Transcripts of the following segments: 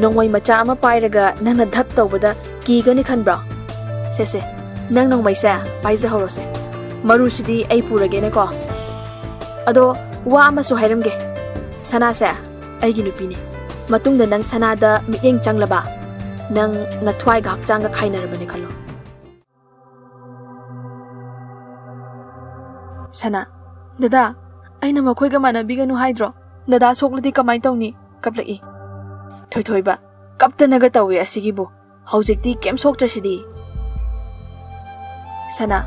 nongmai macha ama pairaga nangna dhap tawbada kigani khanbra se nang nongmai sa paisa horose maru sidi ai purage ne ko ado wa ama su hairamge sana sa ai gi nupi ne matung da nang sana da mieng changlaba nang na thwai ga hapchang ga khainarabane khalo sana dada aina makhoi ga mana biganu haidro dada sokladi kamai tawni kaplai thoi ba kaptana ga tawi asigibu haujikti kem soktrasidi sana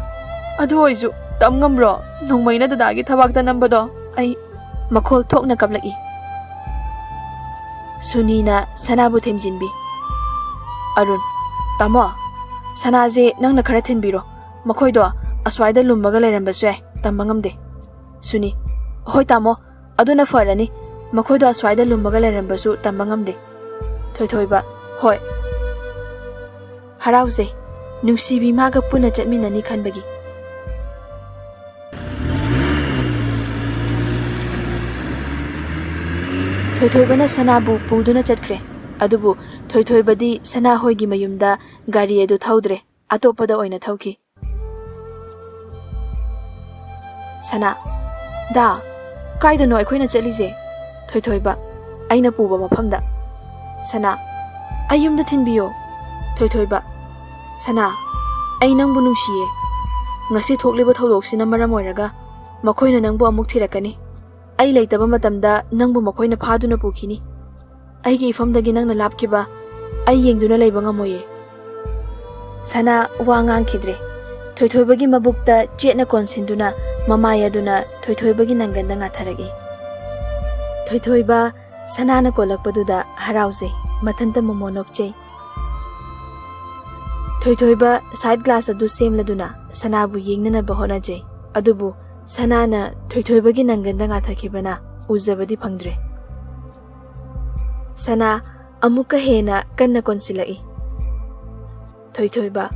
adu oizu tamngamro nongmaina dada gi thabakta nambado ai makhol thokna kaplai sunina sanabu themjinbi arun tamo sanaje nangna khara thinbiro makhoi do aswaida lumbaga leramba sue tambangamde suni hoi tamo aduna farani makhoi do aswaida lumbaga leramba su tambangamde thoi ba hoi harauze nungsibi maga puna chatminani khanbagi thoi bana sanabu puduna chatkre adubu thoi badi sana hoigi mayumda gari edu thaudre atopada oina thauki sana da kaida no aikhoina chalije thoi ba aina puba mafamda sana ayumda thinbiyo thoi ba sana ai nangbu nungsiye ngasi thokliba thaudoksina maram oiraga makhoina nangbu amuk thirakani ai leitaba matamda nangbu makhoina phaduna pukhini aigi ifamdagi nangna lapkiba ai yengduna leiba ngamoye sana wangang khidre thoi bagi mabukta chetna konsinduna mamaya duna thoi bagi nanganda ngatharagi thoi ba sanana kolakpaduda harauze mathanta momonokche thoi ba side glass adu semladuna sanabu yengnana bahona je adubu sanana thoi bagi nanganda ngathakibana uzabadi phangdre sana amuka hena kanna konsilai thoi ba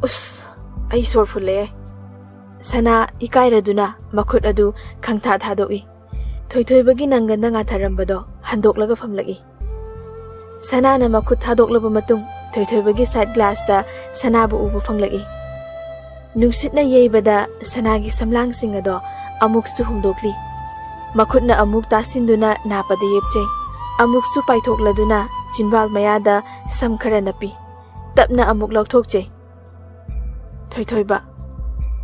us ai sorfule sana ikairaduna makhut adu khangtha thadoi thoi bagi nanganda ngatharambado handoklaga famlagi sana na makhut thadoklaba matung thoi bagi side glass da sanabu ubu fanglagi nungsitna yeibada sanagi samlang singado amuk su humdokli makhutna amuk tasinduna napada yepchei amuk su paithokladuna jinbal mayada samkhara napi tapna amuk lokthokchei thoi ba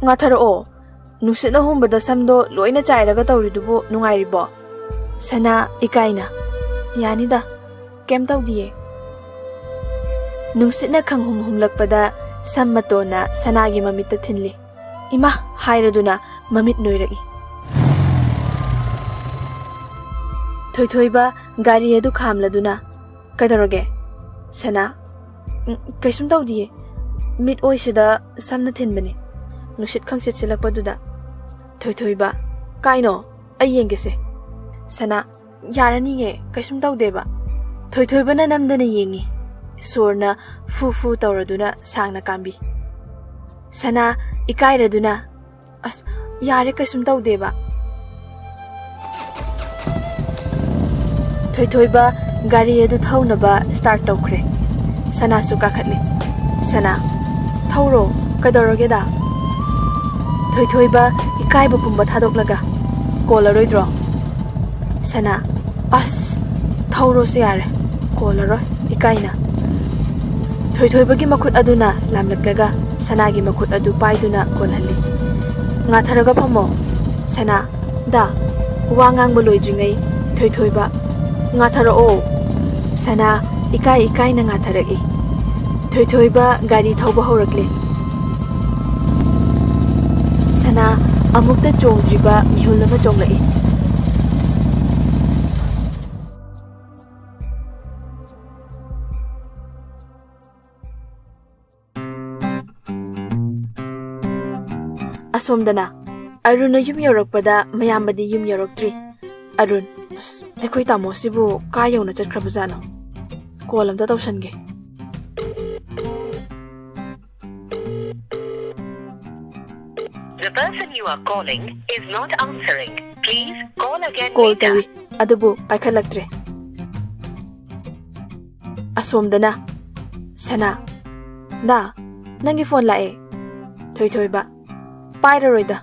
ngathara o nungsitna humbada samdo loina chairaga tawridubu nungairibo sana ikaina yanida kem tawdiye nungsitna khanghum humlakpada sammatona sanagi mamitta thinli ima hairaduna mamit noiragi thoi ba gari edu khamladuna kadaroge sana kaisum tawdiye mit oisida samna thinbani nusit khangsit silakpaduda thoi ba kaino ayengese sana yarani nge kaisum tawdeba thoi bana namdana yengi sorna fu tawraduna sangna kambi sana ikairaduna as yare kaisum tawdeba thoi ba gari edu thaunaba start tawkhre sana su kakhatli sana thauro kadoroge da thoi ba ikaiba pumba thadoklaga kolaroidro sana as thauro se yare kolaroi ikaina thoi bagi makhut aduna lamlaklaga sanagi makhut adu paiduna kolhalli ngatharaga phamo sana da wangang bolojingai thoi ba ngathara o sana ikai na ngatharagi thoi ba gari thauba horakle sana amukta chongdriba mihulama chonglai asomdana aruna yum yorakpada mayambadi yum yoroktri arun ekhoi tamo sibu ka yona chatkrabajano kolam ta tawsange The person you are calling is not answering. Please call again call later. tawi adubu paikhalaktre Asomdana. Sana. Da. Nangi phone lae. Thoi ba. Pairaroida.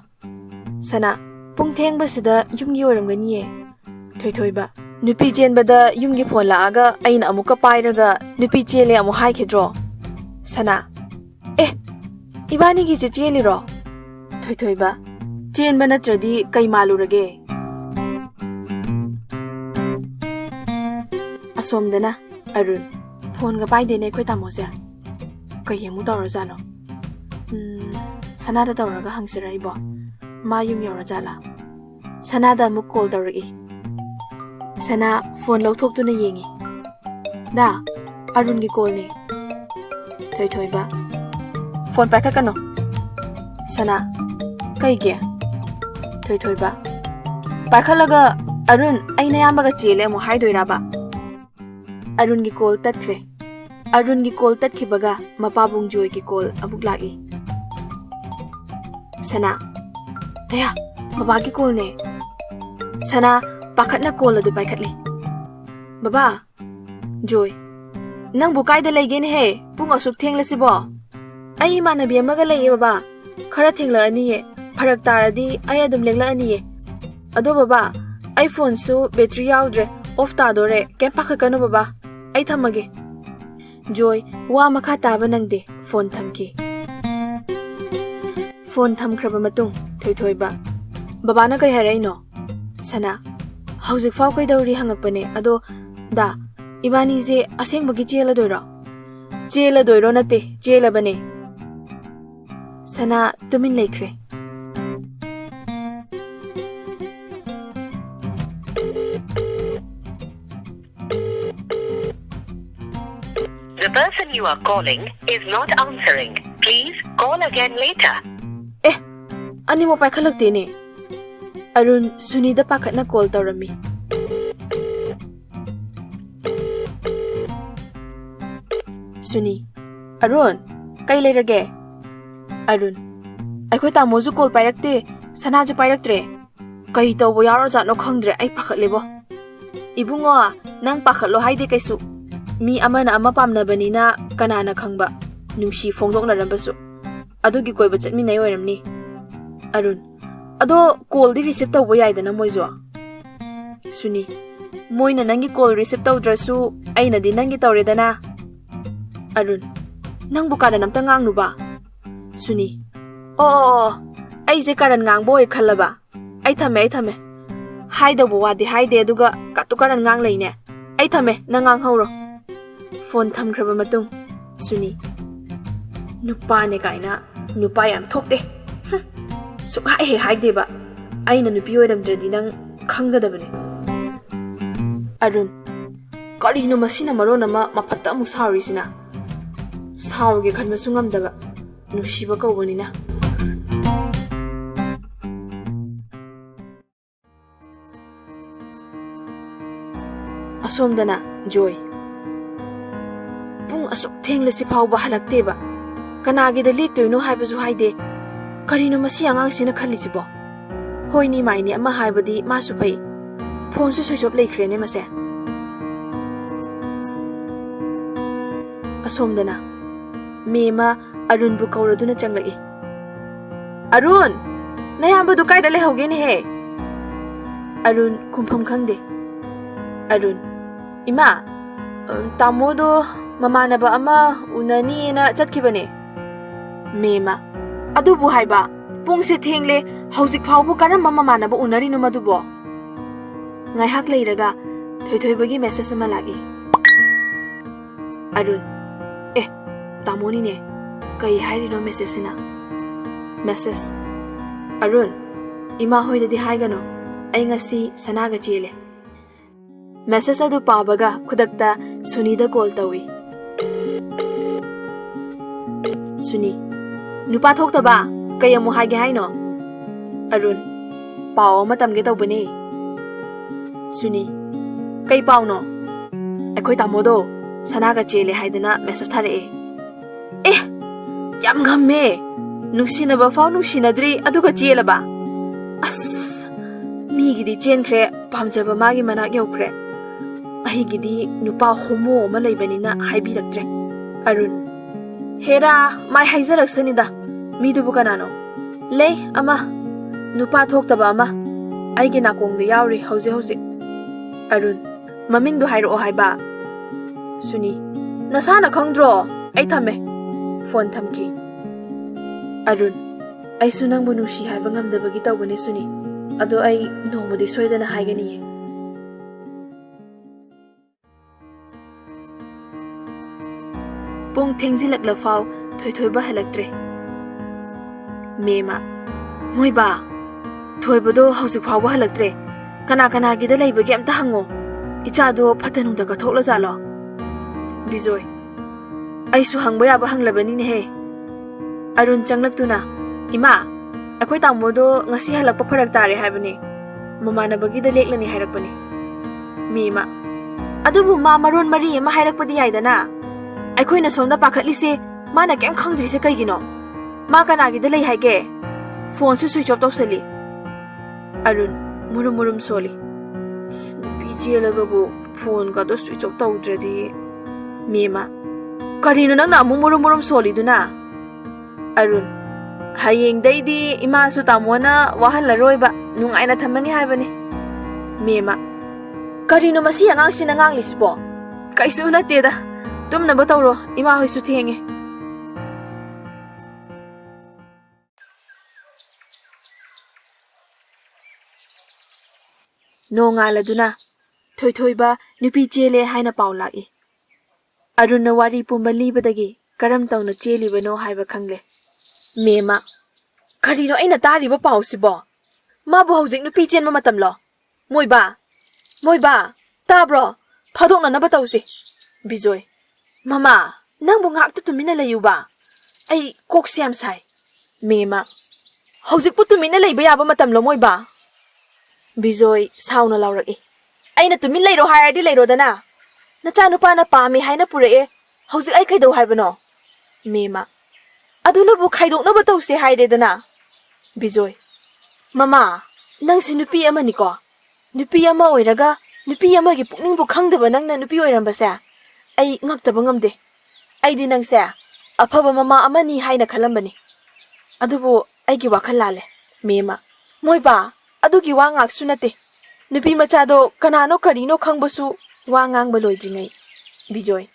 Sana. Pung thengba sida yumgi oramganiye. Thoi ba. Nupi jenbada yumgi phone laaga aina amuka pairaga nupi chele amu haikidro. Sana. Ibani gi cheli ro. Thoi ba. Chenba natradi kai malurage. Asomdana. Arun. Phone ga pai dene khoi tamoja. Kai yemu tawrajano. Sanada tawraga hangsirai bo. Ma yum yorajala. Sanada amuk call tawragi. Sana phone lauthoptuna yengi. Da. Arun gi call ni. Thoi ba. Phone paikakano. Sana. Kai ge. Thoi ba. Paikhalaga Arun aina yamaga chele amu haidoira ba. Arun gi call tatkre. Arun gi call tatkibaga mapabung joy gi call amuk lagi. Sana. Aya, baba gi call ne. Sana pakhatna call adu paikhatli. Baba. Joy. Nang bu kaida lege ne he. Pung asuk thenglasi bo. Ai manabi amaga leye baba. Khara thengla ani ye. Pharak taradi ai adum legla ani ye. Ado baba, iPhone su battery yaudre off ta dore kem pakhakano baba. Ai thamage. Joy wa makha taba nangde phone thamki. Phone thamkhraba matung thoi ba. Baba na kai harai no. Sana. Hauzik fau kai dauri hangakpane ado da ibani je asengbagi chela doiro. Chela doiro nate chela bane. Sana tumin lekre. The person you are calling is not answering. Please call again later. Ani mo paikhalakte ne. Arun Sunida pakhatna call tawrami. Suni. Arun, kai leirage? Arun. Aikhoi tamoju call pairakte, Sanaju pairaktre. Kai tawbo yaro jatno khangdre ai pakhatlebo. Ibungo, nang pakhatlo haide kaisu. Mi amana ama pamnabanina kanana khangba. Nungsi phongdokna rambasu. Adugi koiba chatminai oiramni. Arun. Ado call di receive tawbo yaidana moijo. Suni. Moina nangi call receive tawdrasu aina di nangi tawredana. Arun. Nang bukada namta ngangnu ba? Suni. Ai je karan ngangbo e khallaba. Ai thame. Haidawbo wadi haide aduga katukaran ngang leine. Ai thame nangang hawro. Phone thamkhraba matung. Suni. Nupa ne kaina nupa yam thokte. Suk hai haide ba. Aina nupi oiramdradi nang khanggadabane. Arun. Karino masina marona mapatta amu sawisina. Sauge khanba sungamdaba. Nusiba kawbanina. Asomdana Joy. Pung asuk thenglasi phawba halakteba. Kanagi da lektoino haibasu haide. Karino masi angangsina khallisibo. Hoini maini ama haibadi masu pai. Phone su switch off leikrene mase. Asomdana Mema Arun bu kauraduna changlai. Arun! Nayamba du kaida lehauge ni he. Arun Khongpham khangde. Arun. Ima, tamodo mamanaba ama unani na chatkibane. Mema. Adubu haiba. Pungse thengle hauzik phawbu karamba mamanaba unari no madubo. Ngai hak leiraga thoi bagi message ama lagi. Arun. Tamoni ne. Kai hairi no message na. Message. Arun. Ima hoidadi haigano. Ai ngasi sanaga chele. Message adu pabaga khudakta Sunida call tawi. Suni. Nupa thoktaba kay amu haige haino. Arun. Pao matamge tawbane. Suni. Kay pao no. Akhoi tamodo sanaga chele haidana message thare. Yam ngamme. Nungsinaba faw nungsinadri aduga chelaba. Migidi chenkre pamjaba magi manak yokre. ꯑꯩꯒꯤꯗꯤ ꯅꯨꯄꯥ ꯍꯣꯃꯣ ꯑꯃ ꯂꯩꯕꯅꯤꯅ ꯍꯥꯏꯕꯤꯔꯛꯇ꯭ꯔꯦ ꯑꯔꯨꯟ ꯍꯦꯔꯥ ꯃꯥꯏ ꯍꯥꯏꯖꯔꯛꯁꯅꯤꯗ ꯃꯤꯗꯨꯕꯨ ꯀꯅꯥꯅꯣ ꯂꯩ ꯑꯃ ꯅꯨꯄꯥ ꯊꯣꯛꯇꯕ ꯑꯃ ꯑꯩꯒꯤ ꯅꯥꯀꯣꯡꯗ ꯌꯥꯎꯔꯤ ꯍꯧꯖꯤꯛ ꯑꯔꯨꯟ ꯃꯃꯤꯡꯗꯣ ꯍꯥꯏꯔꯛꯑꯣ ꯍꯥꯏꯕ ꯁꯨꯅꯤ ꯅꯁꯥꯅ ꯈꯪꯗ꯭ꯔꯣ ꯑꯩ ꯊꯝꯃꯦ ꯐꯣꯟ ꯊꯝꯈꯤ ꯑꯔꯨꯟ ꯑꯩꯁꯨ ꯅꯪꯕꯨ ꯅꯨꯡꯁꯤ ꯍꯥꯏꯕ ꯉꯝꯗꯕꯒꯤ ꯇꯧꯕꯅꯦ ꯁꯨꯅꯤ ꯑꯗꯣ ꯑꯩ ꯅꯣꯡꯃꯗꯤ ꯁꯣꯏꯗꯅ ꯍꯥꯏꯒꯅꯤꯌꯦ ꯄꯨꯡ ꯊꯦꯡꯖꯤꯜꯂꯛꯂꯐꯥꯎ ꯊꯣꯏꯊꯣꯏꯕ ꯍꯜꯂꯛꯇ꯭ꯔꯦ ꯃꯦꯃ ꯃꯣꯏꯕꯥ ꯊꯣꯏꯕꯗꯣ ꯍꯧꯖꯤꯛ ꯐꯥꯎꯕ ꯍꯜꯂꯛꯇ꯭ꯔꯦ ꯀꯅꯥꯒꯤꯗ ꯂꯩꯕꯒꯦ ꯑꯝꯇ ꯍꯪꯉꯣ ꯏꯆꯥꯗꯣ ꯐꯠꯇ ꯅꯨꯡꯗ ꯀꯠꯊꯣꯛꯂꯖꯥꯠꯂꯣ ꯕꯤꯖꯣꯏ ꯑꯩꯁꯨ ꯍꯪꯕ ꯌꯥꯕ ꯍꯪꯂꯕꯅꯤꯅꯦꯍꯦ ꯑꯔꯨꯟ ꯆꯪꯂꯛꯇꯨꯅ ꯏꯃꯥ ꯑꯩꯈꯣꯏ ꯇꯥꯃꯣꯗꯣ ꯉꯁꯤ ꯍꯜꯂꯛꯄ ꯐꯔꯛ ꯇꯥꯔꯦ ꯍꯥꯏꯕꯅꯦ ꯃꯃꯥꯟꯅꯕꯒꯤꯗ ꯂꯦꯛꯂꯅꯤ ꯍꯥꯏꯔꯛꯄꯅꯦ ꯃꯦꯃ ꯑꯗꯨꯕꯨ ꯃꯥ ꯃꯔꯣꯟ ꯃꯔꯤ ꯑꯃ ꯍꯥꯏꯔꯛꯄꯗꯤ ꯌꯥꯏꯗꯅ ꯑꯩꯈꯣꯏꯅ ꯁꯣꯝꯗ ꯄꯥꯈꯠꯂꯤꯁꯦ ꯃꯥꯅ ꯀꯩꯝ ꯈꯪꯗ꯭ꯔꯤꯁꯦ ꯀꯩꯒꯤꯅꯣ ꯃꯥ ꯀꯅꯥꯒꯤꯗ ꯂꯩ ꯍꯥꯏꯒꯦ ꯐꯣꯟꯁꯨ ꯁ꯭ꯋꯤꯆ ꯑꯣꯐ ꯇꯧꯁꯜꯂꯤ ꯑꯔꯨꯟ murum soli. Pichelaga phone ka to switch off tawdradi. Mema. Karino nang na murum soli duna. Arun. Hayeng daydi ima su tamwana wahalaroi ba nungai na thamani haibani. Mema. Karino masi angang sinangang lisbo. Kaisu na teda. Tum na ba tawro ima hoy su thenge. No ngaladuna. Thoy-thoyba nupi chele haina paulai. Arun na wari pumba libadagi karam tawna chelibano haiba khangle. Mema. Karino aina tariba pausibo. Mabu hawjik nupi chen ma matamlo. Moiba. Tabro. Phadokna na ba tawsi. Bijoy. Mama, nangbu ngakta tumina layuba. Ay kok siam sai. Mema. Hawjik pu tumina layba yaba matamlo moiba. Bijoy sauna lauraki. Aina tumin layro hayardi layro dana. Nacha nupa na pami haina purae. Hawjik ay kaidaw haibano. Mema. Aduna bu khaidok na ba tawsi haide dana. Bijoy. Mama, nang si nupi ama niko. Nupi ama oiraga, nupi ama gi pukning bu khangdaba nang na nupi oiramba sa. Ay ngaktaba ngamde. Ay di nang sa. Afaba mama ama ni haina khalambani. Adubu ay gi wakhal lale. Mema. Moiba, adugi wa ngak sunate. Nupi machado kanano karino khangbasu wa ngang baloi jingai. Bijoy.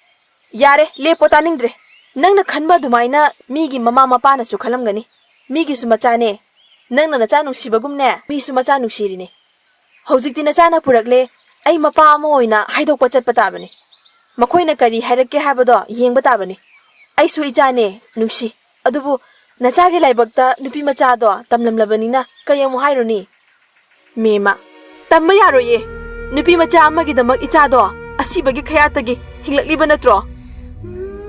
Yare lepo taningdre. Nang na khanba dumaina migi mama mapa na su khalamgani. Migi su machane. Nang na nacha nungsibagumne mi su macha nungsirine. Hawjikti nacha na purakle ay mapa ama oina haidokpa chatpa tabani. Makoina kari hairakke habado yengba tabani. Ay su ichane nungsi. Adubu nacha gi laibakta nupi machado tamlamlabanina kayamu haironi. Mema. Tamma yaroye. Nupi macha ama gi damak ichado asibagi khayatagi hinglakliba natro.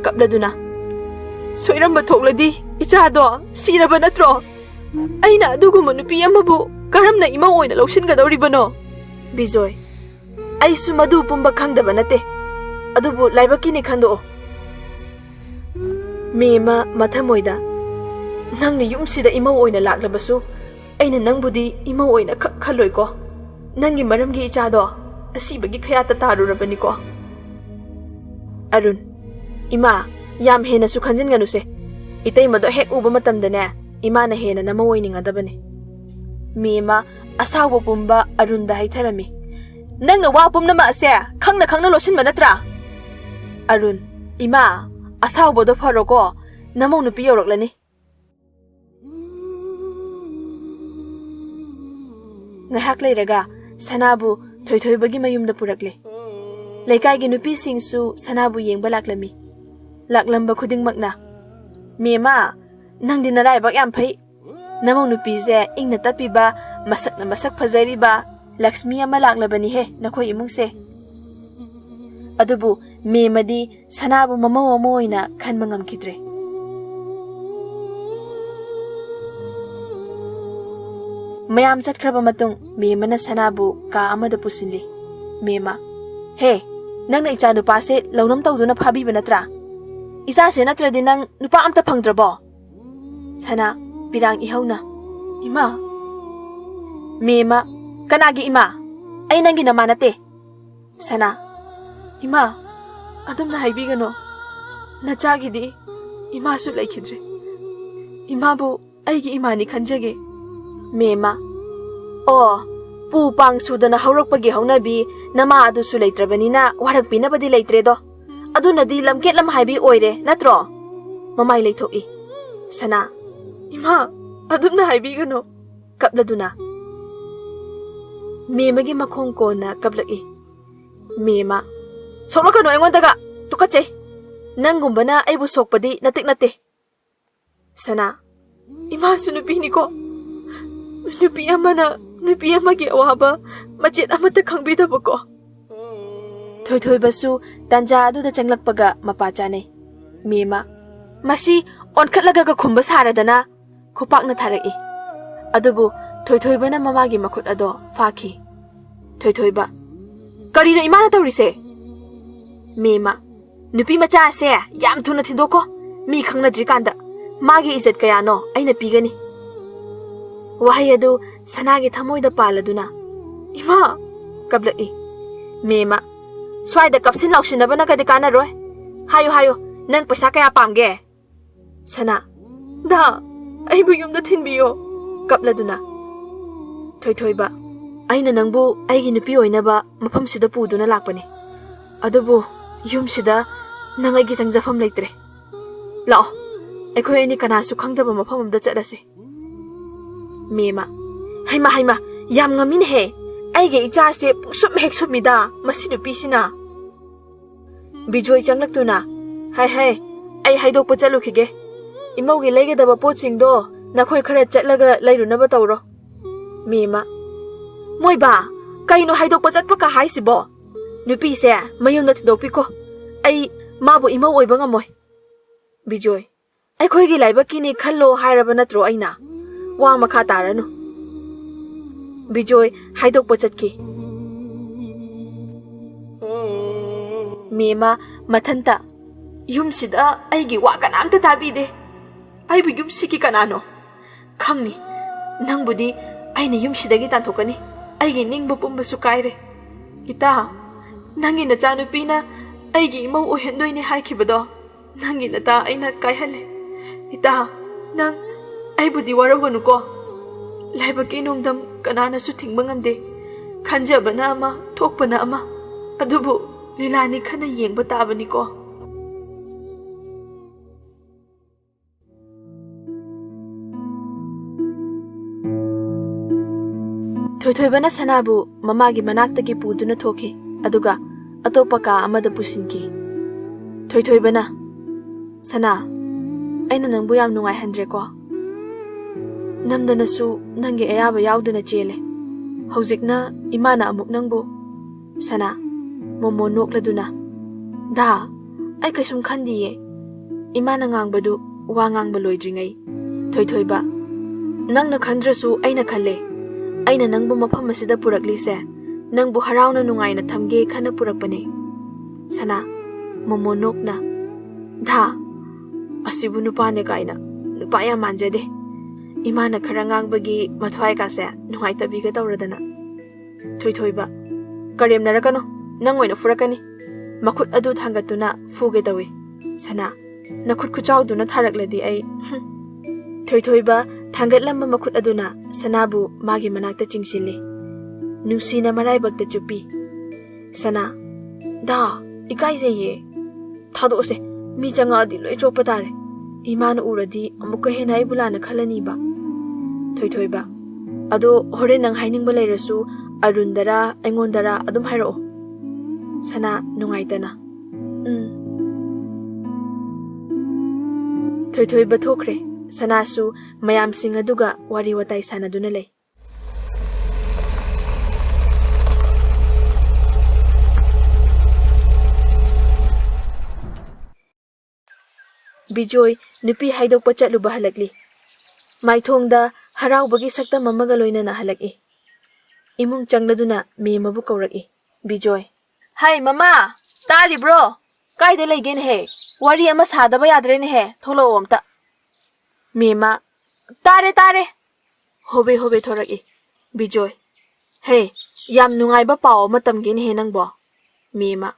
Kapladuna. Soiramba thokladi ichado siraba natro. Aina aduguma nupi amabu karamna ima oina lawsingadawribano. Bijoy. Ay sumadu pumba khangdaba nate. Adubu laibakini khando. Mema mathamoida. Nangna yumsida ima oina laklabasu. Aina nangbudi ima oina khaloi ko. Nangi maramgi ichado asibagi khayata tarurabani ko. Arun. Ima yam hena su khanjin ganuse. Itay mado hek uba matamdane. Ima na hena na mawoyningadabani. Mema asawa pumba Arun da haitharami. Nangna wa pumna ma ase khangna losin manatra. Arun. Ima asawa do pharoko namong nupi yoroklani. Ngahak leiraga Sanabu thoy-thoybagi mayumda purakle. Laikaygi nupi singsu Sanabu yengba laklami. Laklamba khudingmakna. Mema, nang dinaraibak yam phai. Namong nupi ze ingna tapiba masak na masak phajariba Lakshmi ama laklabani he nakhoi imungse. Adubu memadi Sanabu mamaw moina khanba ngamkidre. Mayam chatkraba matung mema na Sanabu ka amada pusinli. Mema. He, nang na icha nupa se lawnam tawduna phabiba natra. Isa se natra din nang nupa amta phangdrabo. Sana pirang ihawna. Ima. Mema. Kanagi ima. Ay nangi namanate. Sana. Ima, adumna haibigano. Nachagidi, imasu laikidre. Imabu, aigi imani khanjage. Mema. Oh, pu pang sudana haurakpagi haunabi, nama adu su laitrabanina, warakpinabadi laitredo. Adunadi lamket lam haibi oire, natro? Mamai laithoi. Sana. Ima, adumna haibigano. Kapladuna. Memagi makhong ko na kablai. Mema. Sokla ka no engon daga. Tukache. Nanggumba na ay busok pa di natik nate. Sana. Ima sunupini ko. Nupi ama na. Nupi ama giawaba. Majit ama takang bidaba ko. Thoy basu. Tanja adu da changlak paga mapachane. Mema. Masi onkatlaga ka khumba saradana. Kupak na tharai. Adubu. Thoy ba na mamagi makut ado faki. Thoy ba. Karino imana tawrise. Mema. Nupi macha se yam thuna thindoko. Mi khangna drikanda. Magi izat kaya no aina pigani. Wahay adu sanagi thamoida paladuna. Ima. Kablai. Mema. Swaida kapsin laushinaba na kadikana roy. Hayo. Nang paisa kaya pamge. Sana. Da. Ay bu yumda thinbiyo. Kapladuna. Thoy ba. Aina nangbu aigi nupi oinaba mafam sida puduna lakpani. Adubu yum sida nang aigi sangjafam leitre. Lao. Ekhoy ani kanasu khangdaba mafam amda chatlase. Mema. Haima. Yam ngamin he. Aige icha se sum hek sumida masi nupi sina. Bijoy changlaktuna. Hai. Ai haidok pa chalukhige. Imaugi leigedaba potsingdo nakhoi khara chatlaga lairunaba tawro. Mema. Moi ba, kaino haidok pa chatpa ka haisibo. Nupi se mayumna thidokpi ko. Ai mabu imau oiba ngamoy. Bijoy. Ai khoigi laiba kini khallo hairaba natro aina. Wa makha taranu. Bijoy haidok pa chatki. Mema mathanta. Yumsida aigi wa kanamta tabide. Aibu yumsiki kanano. Khangni. Nangbudi aina yumsidagi tanthokani. Aigi ningbu pumbasu kaire. Ita, nangi na chanupina aigi imau ohendoine haikibado. Nangi na ta aina kaihale. Ita, nang aibudi waragonu ko. Laibaki nungdam kanana su tingbang amde. Kanjaba na ama, thokpa na ama. Adubu, lilani kana yengba tabani ko. Thoy ba na sanabu mamagi manaktagi puduna thoki. Aduga atopa ka amada pusinki. Thoy ba na. Sana. Aina nangbu yam nungay handre ko. Namdana su nangi ayaba yaudana chele. Hauzik na imana amuk nangbu. Sana. Momo nokladuna. Da. Ay kasum khandiye. Imana ngangbadu wa ngangba loidringay. Thoy ba. Nang na khandrasu ay na khale. Aina nangbu mafam asida puraklise. Nangbu harauna nungay na thamge khana purakpane. Sana. Momonok na. Dha. Asibu nupane kaina. Nupaya manjade. Imana karangang bagi mathwai kase nungay tabiga tawradana. Thoy ba. Karem narakano. Nangoy na furakani. Makut adu thangatuna fuge tawi. Sana. Nakut kuchaw duna tharakladi ay. Thoy ba. Thangatlamba makut aduna sanabu magi manakta chingsili. Nusina maraibagta chupi. Sana. Da. Ikaise ye. Thado se. Mi changa adi loi chopa tare. Imana uradi amuka hena ibulana khalani ba. Thoy ba. Ado hore nang hainingba leirasu arundara engondara adum hairo. Sana nungaitana. Thoy ba thokre. Sanasu mayam singaduga wari watai sanaduna lay. Bijoy nupi haidok pa chatluba halakli. Maithongda haraubagi sakta mamaga loinana halaki. Imung changladuna memabu kauraki. Bijoy. Hai mama! Tali bro! Kaida laygen he? Wari ama sadaba yadrene he? Tholo omta. Mema. Tare. Hobe thoraki. Bijoy. Hey, yam nungay ba pao matamgin he nang bo? Mema.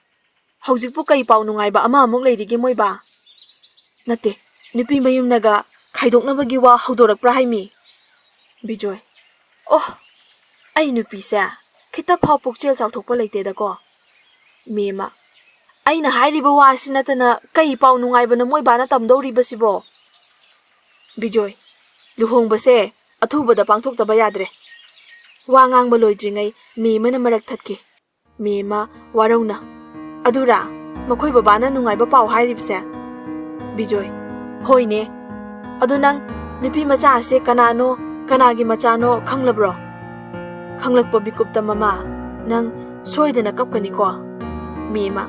Hꯧjikpu kai pau nungaiba ama amuk leirige moiba. Nate, nupi mayumnaga khaidoknabagi wa haudorakpra haimi. Bijoy. Oh, ai nupi sa khita phau pukchel chawthokpa leite da ko. Mema. Aina hairiba wa sinatana kai pau nungaiba na moiba na tamdori basibo. Bijoy. Luhongba se athubada pangthokta yadre. Wa ngangba loidringai mema na marak thatki. Mema warauna. Adura makhoi babana nungaiba pau hairibse. Bijoy. Hoine. Adu nang nupi macha ase kanano kanagi machano khanglabro. Khanglakpa bikupta mama nang soidana kapkani ko. Mema.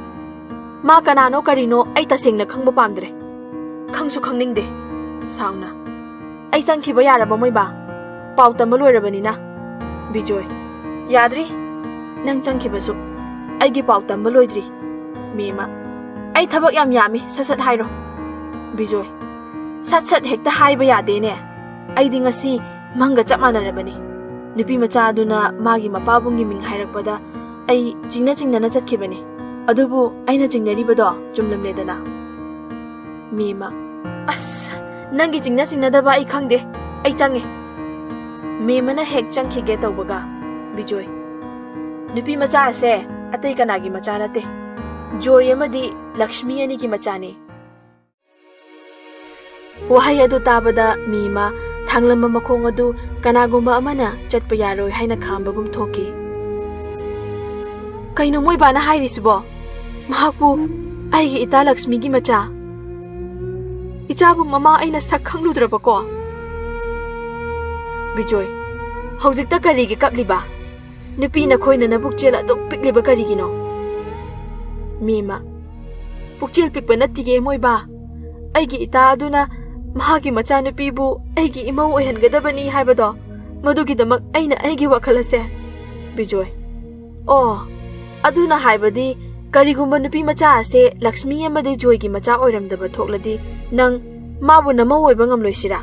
Ma kanano karino ai tasengna khangba pamdre. Khangsu khangningde. Sauna. Ai changkhiba yaraba moiba. Pau tamba loirabani na. Bijoy. Yadri. Nang changkhibasu. Aigi pau tamba loidri. Mema. Ai thabak yam yami sasat hairo. Bijoy. Sat hekta haiba yade ne. Ai dingasi manga chap manarabani. Nupi macha aduna magi mapabungi ming hairakpada ai chingna na chatkhibani. Adubu aina chingnaribado chumlamledana. Mema. As nangi chingna daba ai khangde. Ai change. Mema na hek changkhige tawbaga. Bijoy. Nupi macha ase atai kanagi macha nate. Joy amadi Lakshmi ani ki machane. Wahai adu tabada mima thanglamba makhong adu kanagumba amana chatpa yaroi haina khambagum thoki. Kaino moi bana hairisibo. Mahakpu aigi ita Lakshmi gi macha. Ichabu mama aina sak khangludraba ko. Bijoy. Haujikta karigi kapliba. Nupi na khoina na bukchel aduk pikliba karigino. Mima. Bukchel pikpa natige moi ba. Aigi ita aduna mahagi macha nupibu aigi imau oihangadabani haibado. Madugidamak aina aigi wakhalase. Bijoy. Oh, aduna haibadi karigumba nupi macha ase Lakshmi amade Joy gi macha oiramdaba thokladi nang mabu namau oiba ngamloisira.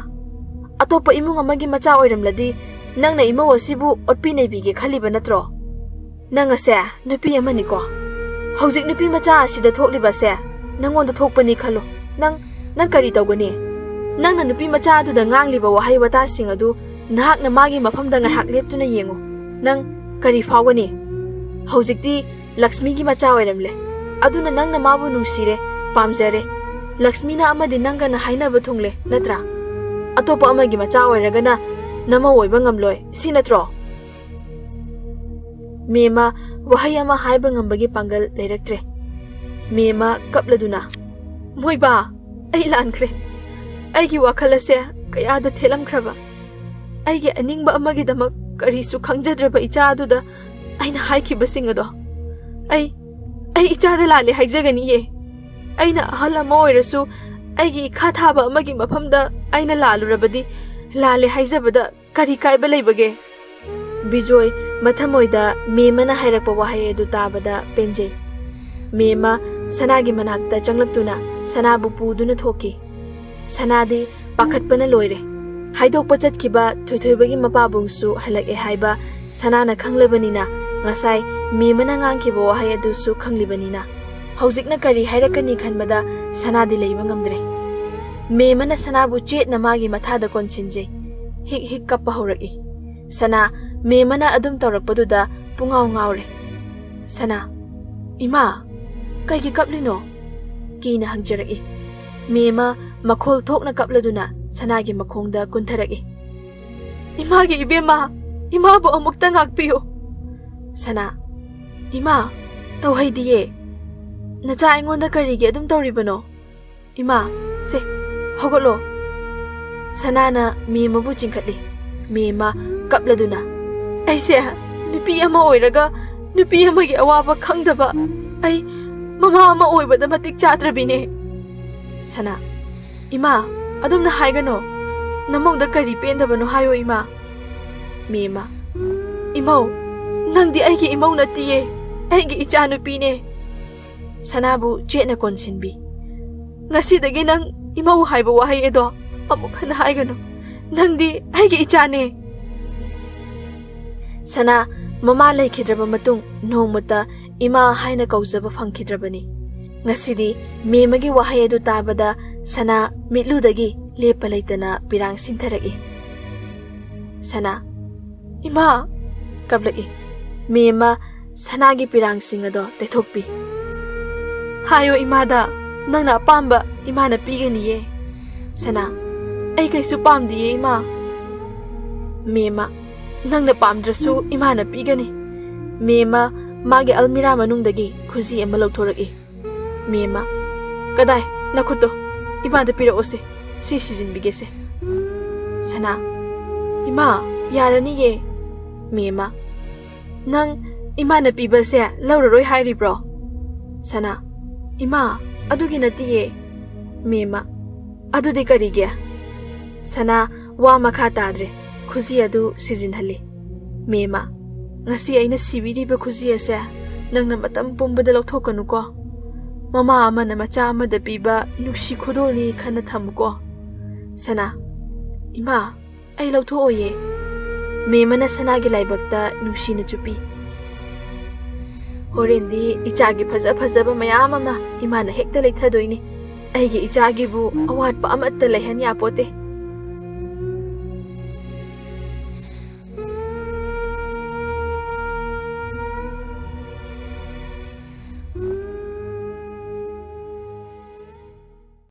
Atopa imung amagi macha oiramladi nangna imau asibu otpi neibige khaliba natro. Nang ase nupi amani ko. Haujik nupi macha asida thokliba se nangonda thokpani khalo. Nang kari tawgani. Nangna nupi macha adu da ngangliba wahai wata sing adu nahak na magi mafamda ngahak leptuna yengu. Nang kari fawani. Haujikti Lakshmi gi macha oiramle. Aduna nangna mabu nungsire pamjare. Lakshmi na amadi nanga na hainaba thungle natra. Atopa amagi macha oiragana nama oiba ngamloi si natro. Mema wahai ama haiba ngambagi pangal leiraktre. Mema kapladuna. Moiba ai lankre. Aigi wakhalase kayada thelamkraba. Aigi aningba amagi damak karisu khangjadraba icha aduda aina haikibasing ado. Ai ichada lale haijagani ye. Aina ahala mo oirasu aigi khathaba amagi mafamda aina lalurabadi lale haijabada kari kaiba leibage. Bijoy mathamoida mema na hairakpa wahai adu tabada penjei. Mema sanagi manakta changlaktuna sanabu puduna thoki. Sanadi pakhatpana loire. Haidokpa chatkiba thoithoibagi mapabungsu halak e haiba sanana khanglabanina ngasai mema na ngangkiba wahai adu su khanglibanina. Haujikna kari hairakani khanbada sanadi leiba ngamdre. Mema na sanabu chetna magi mathada konsinje. Hik kappa horaki. Sana mema na adum tawrakpaduda pungaw ngawre. Sana ima kaigi kaplino kina hangjaraki. Mema makhol thokna kapladuna sanagi makhongda kuntharaki. Imagi ibema imabu amukta ngakpiyo. Sana ima tawhaidiye nacha aingonda karigi adum tawribano. Ima se hogolo. Sanana mema bu chingkhatli. Mema kapladuna. Aise nupi ama oiraga nupi amagi awaba khangdaba ai mama ama oibada matik chatrabine. Sana ima adumna haigano namongda kari pendabano hayo ima. Mema imau nangdi aigi imau natiye aigi icha nupine. Sanabu chetna konsinbi. Ngasidagi nang imau haiba wahai edo amuk hana haigano nangdi aigi ichane. Sana mama laikhidraba matung nongmata ima haina kauzaba phangkhidrabani. Ngasidi memagi wahai adu tabada sana mitludagi lepa leitana pirang sintharaki. Sana ima kablaki. Mema sanagi pirang singado tethokpi. Hayo imada nangna pamba imana piganiye. Sana ai kaisu pamdiye ima. Mema nangna pamdrasu imana pigani. Mema magi almira manungdagi khuzi ama lawthoraki. Mema kadai nakuto imada piraose si sizinbigese. Sana ima yarani ye. Mema nang imana pibase lauraroi hairibro. Sana ima adugi natiye. Mema adudi karige. Sana wa makha tadre khuzi adu sizinhali. Mema ngasi aina sibiriba khuzi ase nangna matam pumbada lawthokanu ko. Mama amana macha amada piba nuksi khudolni khana thamuko. Sana ima ai lawtho oye. Memana sanagi laibakta nuksi na chupi. Horendi ichagi phaja phajaba mayam ama imana hekta leithadoini. Aigi ichagi bu awat pa amatta lehan yapote.